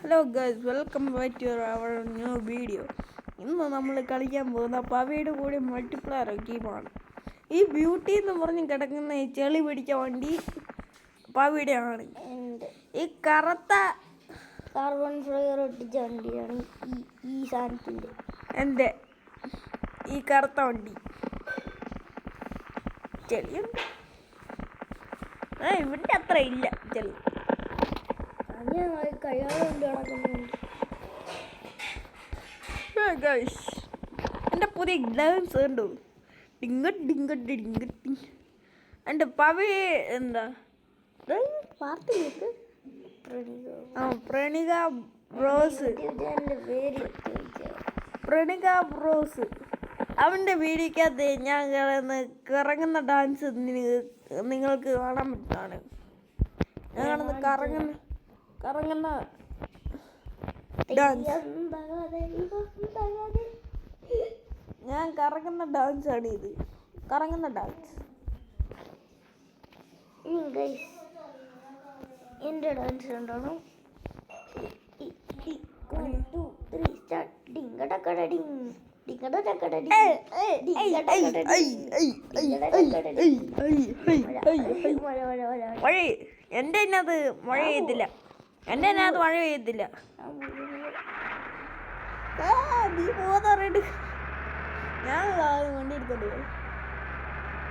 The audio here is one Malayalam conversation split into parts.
Hello guys, welcome back to our new video. ഇന്ന് നമ്മൾ കളിക്കാൻ പോകുന്ന പവയുടെ കൂടെ മൾട്ടിപ്ലെയർ ഗെയിമാണ്. ഈ ബ്യൂട്ടി എന്ന് പറഞ്ഞ് കിടക്കുന്ന ഈ ചെളി പിടിച്ച വണ്ടി പവയുടെ ആണ്. ഈ കറുത്ത കാർബൺ ഫൈബർ ഒട്ടിച്ച വണ്ടിയാണ് ഈ സാധനത്തിൻ്റെ. എൻ്റെ ഈ കറുത്ത വണ്ടി ചെളിയുണ്ട്. ഇവിടെ അത്ര ഇല്ല ചെളി. എൻ്റെ പുതിയ ഗ്ലൗസ് ഉണ്ടോ? എൻ്റെ പവി എന്താ പാർട്ടിക്ക് പ്രണിക ബ്രോസ്. പ്രണിക ബ്രോസ് അവൻ്റെ വീഡിയോക്കകത്ത് ഞാൻ കറങ്ങുന്ന ഡാൻസ് നിങ്ങൾക്ക് കാണാൻ പറ്റുന്നതാണ്. ഞാൻ കറങ്ങുന്ന ഡാൻസ്. ഞാൻ കറങ്ങുന്ന ഡാൻസ് ആണ് ഇത്. കറങ്ങുന്ന ഡാൻസ് എൻ്റെ ഡാൻസ് കണ്ടോണം. മഴ എൻ്റെ അതിനകത്ത് മഴ പെയ്യത്തില്ല. എൻ്റെ അതിനകത്ത് മഴ പെയ്യത്തില്ല. നീ പോകാറിട്ട് ഞാൻ വണ്ടി എടുത്തോണ്ട് പോയി.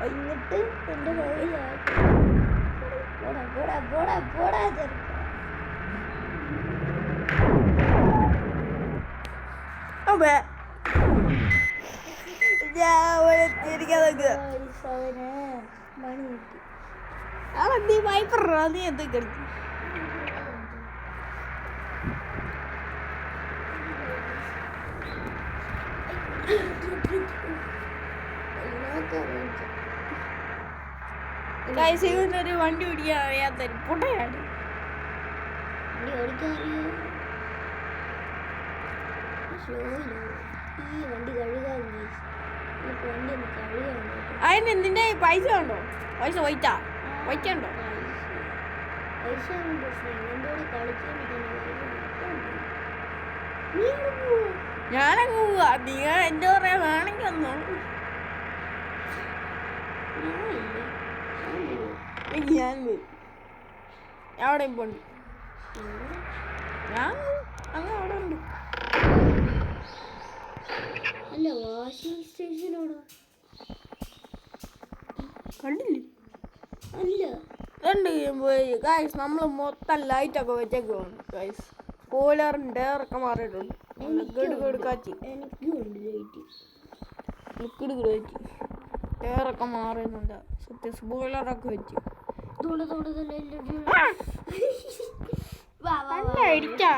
എന്നിട്ട് എൻ്റെ അതെ നീ വൈപ്പറ നീ എന്ത് കളിക്കും? ഒരു വണ്ടി ഓടിക്കാൻ അറിയാത്ത പൊട്ടയാണ്. അതിന് നിന്റെ പൈസ ഉണ്ടോ? പൈസ വൈറ്റാ ഉണ്ടോ? ഞാനങ്ങ് പോവാ. നീ എന്റെ പറയാ വേണമെങ്കിൽ വന്നോ. ഞാൻ അവിടെ പോണ്ട്. ഞാൻ അങ്ങ് അവിടെ ഉണ്ട്. അല്ല വാഷിംഗ് സ്റ്റേഷനോടോ കണ്ടില്ലേ? അല്ല ഗൈസ് നമ്മൾ മൊത്തം ലൈറ്റൊക്കെ വെച്ചേക്കുവാണ് ഗൈസ്. സ്പോയിലറിൻ്റെ ഇറക്കം മാറിയിട്ടുണ്ട്. കാച്ചി ഇറക്കം മാറുന്നുണ്ട്. സത്യം സ്പോയിലറൊക്കെ വെച്ച് ഇടിച്ചാ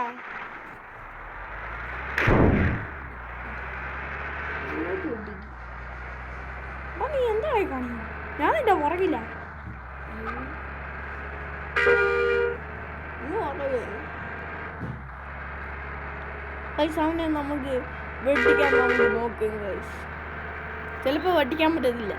നീ എന്തായി കാണില്ല? ഞാൻ നിന്റെ പുറകില്ല. അവനെ നമുക്ക് വെട്ടിക്കാൻ നമുക്ക് നോക്കും ഗൈസ്. ചിലപ്പോ വെട്ടിക്കാൻ പറ്റത്തില്ല.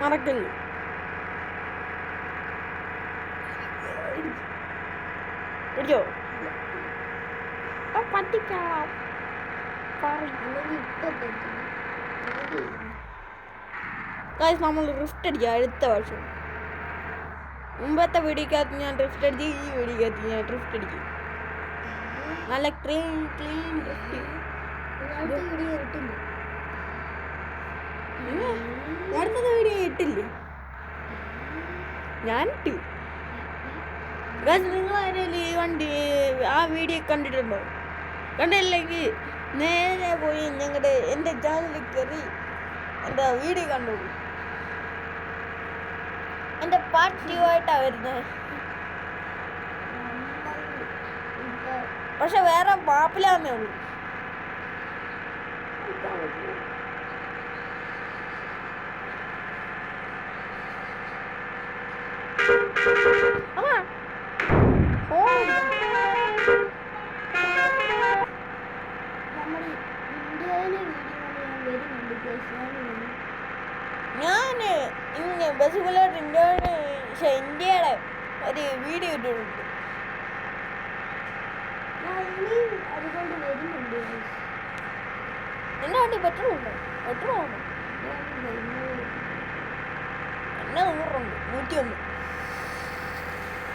മറക്കല്ലേ? പിടിച്ചോ പറ്റിക്കാം. നമ്മൾ റിഫ്റ്റ് അടിക്കാം അടുത്ത വർഷം. മുമ്പത്തെ വീഡിയോക്കകത്ത് ഞാൻ ഡ്രിഫ്റ്റ് അടിച്ച്, ഈ വീഡിയോക്കകത്ത് ഞാൻ ഡ്രിഫ്റ്റ് അടിക്കും. നല്ല ക്ലീൻ ഡ്രിഫ്റ്റ്. അടുത്തത് വീഡിയോ ഇട്ടില്ലേ? ഞാൻ ഇട്ട്. നിങ്ങൾ ആരെങ്കിലും ഈ വണ്ടി ആ വീഡിയോ കണ്ടിട്ടുണ്ടോ? കണ്ടില്ലെങ്കിൽ നേരെ പോയി എൻ്റെ ചാനലിൽ കയറി എൻ്റെ വീഡിയോ കണ്ടോളൂ. എൻ്റെ പാർട്ട് 2 ആയിട്ടാണ് വരുന്നത്. പക്ഷെ വേറെ മാപ്പിലാന്നേ ഉള്ളൂ. അമ്മ ഫോൺ നമ്മുടെ ഇന്ത്യയിലെ വീഡിയോ ഞാൻ വരുന്നുണ്ട്. ഞാൻ ഇന്ന് ബസ്സുകളായിട്ട് ഇന്ത്യയുടെ ഒരു വീഡിയോ ഇട്ടിട്ടുണ്ട്. ഞാൻ ഇനിയും അതുകൊണ്ട് വരുന്നുണ്ട്. നിന്റെ വണ്ടി പെട്രോൾ ഉണ്ടോ? പെട്രോൾ ആണോ? എന്നെ 100 101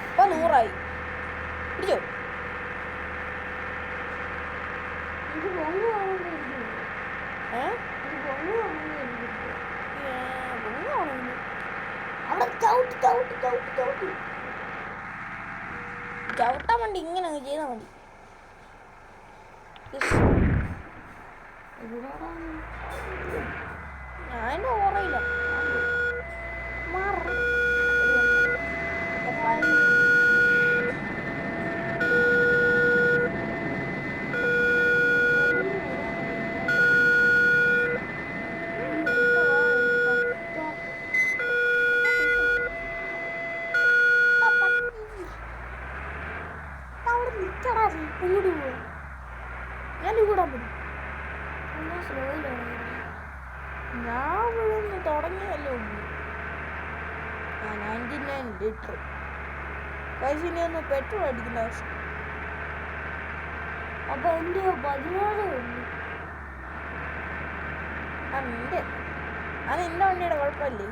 ഇപ്പൊ 100 പിടിച്ചോ. ഇത് പൊങ്ങു അവിടെ ചവിട്ടി ചവിട്ടാൻ വേണ്ടി ഇങ്ങനെ അങ്ങ് ചെയ്താൽ മതി. ഞാൻ ഓർമ്മയില്ല. ഞാൻ കൂടാൻ പറ്റും. ഞാൻ വിഴുന്ന് തുടങ്ങിയല്ലേ ഉള്ളൂ. 99 ലിറ്റർ പൈസ ഒന്ന് പെട്രോൾ അടിക്കേണ്ട ആവശ്യം. അപ്പൊ എന്റെ 16 നിന്റെ അത് നിന്റെ വണ്ടിയുടെ കുഴപ്പമല്ലേ?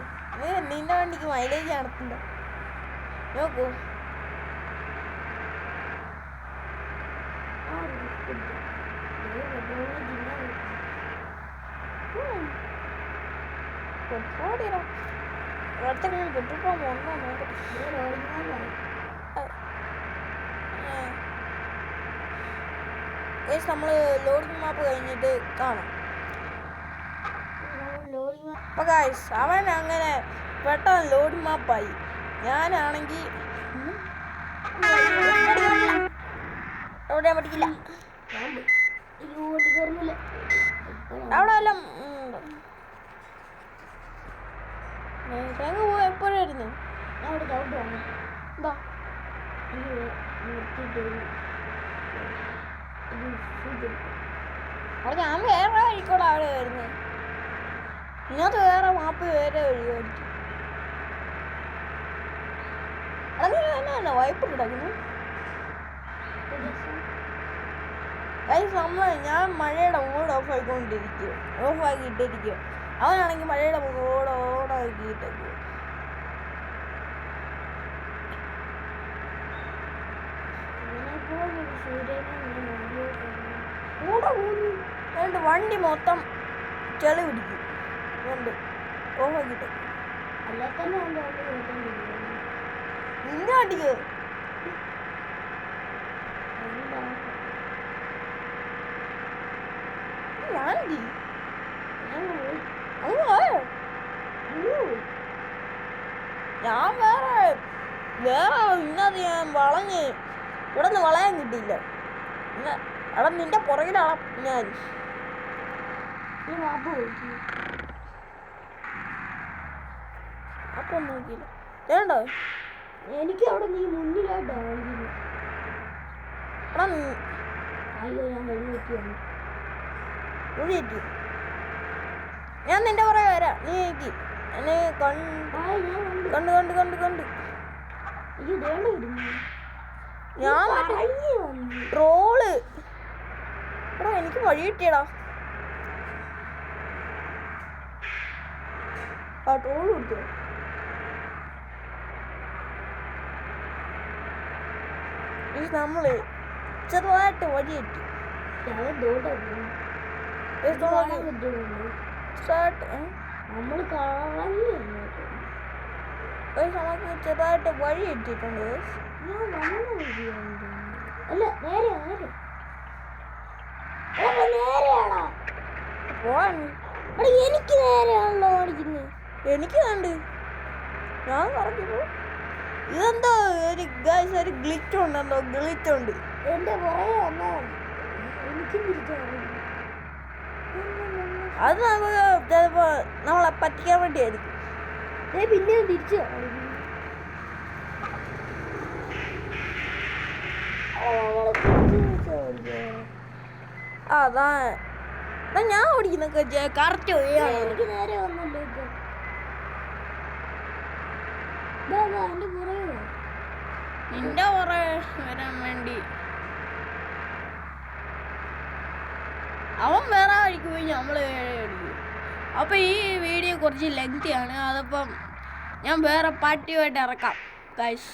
നിന്റെ വണ്ടിക്ക് മൈലേജ് നടത്തണ്ട. നോക്കൂ, പെട്രോൾ നമ്മള് ലോഡിംഗ് മാപ്പ് കഴിഞ്ഞിട്ട് കാണാം. അപ്പൊ ഗായ്സ്, അവൻ അങ്ങനെ പെട്ടെന്ന് ലോഡിംഗ് മാപ്പായി. ഞാനാണെങ്കിൽ ഓടാൻ പറ്റില്ല. അവിടെ എല്ലാം എപ്പോഴായിരുന്നു അവിടെ ഞാൻ വേറെ വഴിക്കൂടെ അവിടെ വരുന്നത്. ഇങ്ങനത്തെ വേറെ മാപ്പ് വേറെ വഴിയായിരിക്കും. അങ്ങനെ തന്നെ വൈപ്പ് കിടക്കുന്നു. ഞാൻ മഴയുടെ മൂഡ് ഓഫാക്കിയിട്ടിരിക്കും. അവനാണെങ്കിൽ മഴയുടെ മൂഡ് ഓണാക്കിയിട്ടേക്കും. വണ്ടി മൊത്തം ചെളി പിടിക്കും. അതുകൊണ്ട് ഓഫാക്കിയിട്ടേക്കും. നിന്റെ വണ്ടിക്ക് ഞാൻ വേറെ ഇന്നത് ഞാൻ വളഞ്ഞ് ഇവിടെ നിന്ന് വളയാൻ കിട്ടിയില്ല. അവിടെ നിന്റെ പുറകിലാണ് ഞാൻ. അപ്പൊ നോക്കിയില്ല വേണ്ടോ? എനിക്ക് അവിടെ നീ മുന്നിലായിട്ടോ ഞാൻ നിന്റെ പുറകെ വരാം. നീ നോക്കി എന്നെ കണ്ട് ഞാൻ ട്രോള് എടാ, എനിക്ക് വഴി കിട്ടിയടാ. ആ ട്രോള് കൊടുത്തു. നമ്മള് ചെറുതായിട്ട് വഴി കിട്ടി. നമുക്ക് ചെറുതായിട്ട് വഴി കിട്ടിയിട്ടുണ്ട്. അല്ല നേരെ പോവാൻ എനിക്ക് നേരെയാണല്ലോ ഓടിക്കുന്നത്. എനിക്ക് കണ്ട് ഞാൻ പറഞ്ഞു ഇതെന്തോ ഒരു ഗ്ലിച്ച് ഉണ്ടെന്തോ ഗ്ലിച്ചുണ്ട്. എന്റെ പുറകെ വന്നാ എനിക്കും തിരിച്ചു അത് നമുക്ക് ചിലപ്പോ നമ്മളെ പറ്റിക്കാൻ വേണ്ടിയായിരിക്കും. പിന്നെ തിരിച്ചു അതാ ഞാൻ ഓടിക്കുന്ന കറക്റ്റ് വഴിയാണ്. എനിക്ക് നേരെ വന്നല്ലോ ഇപ്പൊ. എന്റെ പുറകെ നിന്റെ പുറകെ വരാൻ വേണ്ടി അവൻ വേറെ വഴിക്ക് പോയി നമ്മൾ അടിക്കും. അപ്പോൾ ഈ വീഡിയോ കുറച്ച് ലെങ്തിയാണ്. അതപ്പം ഞാൻ വേറെ പാർട്ടിയുമായിട്ട് ഇറക്കാം ഗൈസ്.